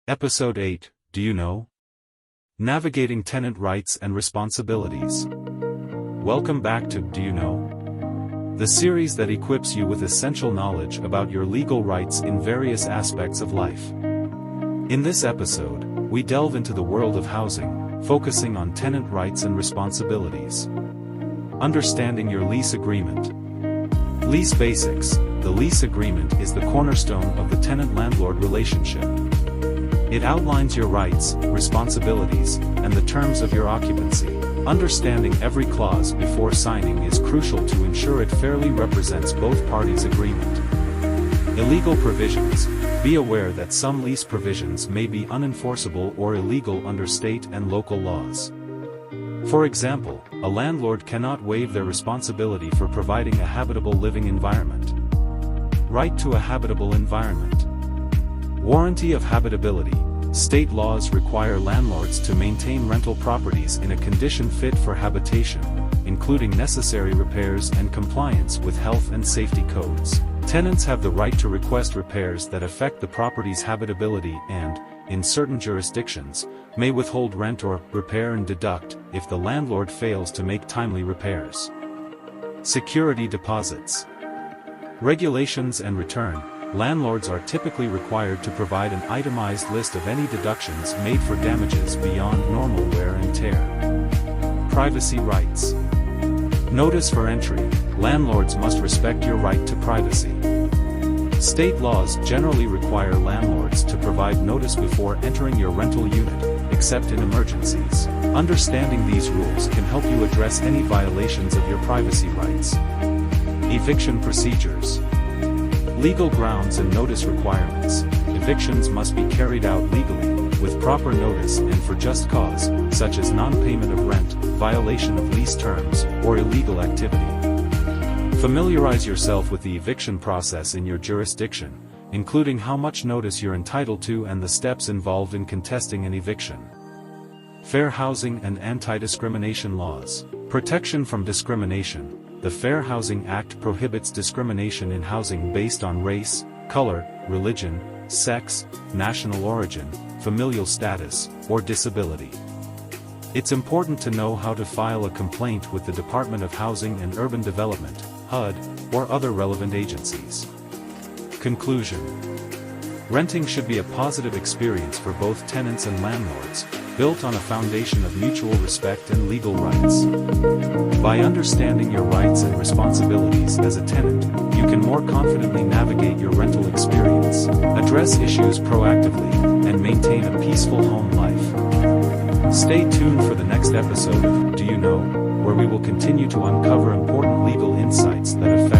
Episode 8, Do You Know? Navigating Tenant Rights and Responsibilities. Welcome back to Do You Know? The series that equips you with essential knowledge about your legal rights in various aspects of life. In this episode, we delve into the world of housing, focusing on tenant rights and responsibilities. Understanding your lease agreement. Lease basics. The lease agreement is the cornerstone of the tenant-landlord relationship. It outlines your rights, responsibilities, and the terms of your occupancy. Understanding every clause before signing is crucial to ensure it fairly represents both parties' agreement. Illegal provisions. Be aware that some lease provisions may be unenforceable or illegal under state and local laws. For example, a landlord cannot waive their responsibility for providing a habitable living environment. Right to a habitable environment. Warranty of habitability. State laws require landlords to maintain rental properties in a condition fit for habitation, including necessary repairs and compliance with health and safety codes. Tenants have the right to request repairs that affect the property's habitability and, in certain jurisdictions, may withhold rent or repair and deduct if the landlord fails to make timely repairs. Security deposits. Regulations and return. Landlords are typically required to provide an itemized list of any deductions made for damages beyond normal wear and tear. Privacy rights. Notice for entry. Landlords must respect your right to privacy. State laws generally require landlords to provide notice before entering your rental unit, except in emergencies. Understanding these rules can help you address any violations of your privacy rights. Eviction procedures. Legal grounds and notice requirements. Evictions must be carried out legally, with proper notice and for just cause, such as non-payment of rent, violation of lease terms, or illegal activity. Familiarize yourself with the eviction process in your jurisdiction, including how much notice you're entitled to and the steps involved in contesting an eviction. Fair housing and anti-discrimination laws. Protection from discrimination. The Fair Housing Act prohibits discrimination in housing based on race, color, religion, sex, national origin, familial status, or disability. It's important to know how to file a complaint with the Department of Housing and Urban Development, HUD, or other relevant agencies. Conclusion. Renting should be a positive experience for both tenants and landlords, built on a foundation of mutual respect and legal rights. By understanding your rights and responsibilities as a tenant, you can more confidently navigate your rental experience, address issues proactively, and maintain a peaceful home life. Stay tuned for the next episode of Do You Know, where we will continue to uncover important legal insights that affect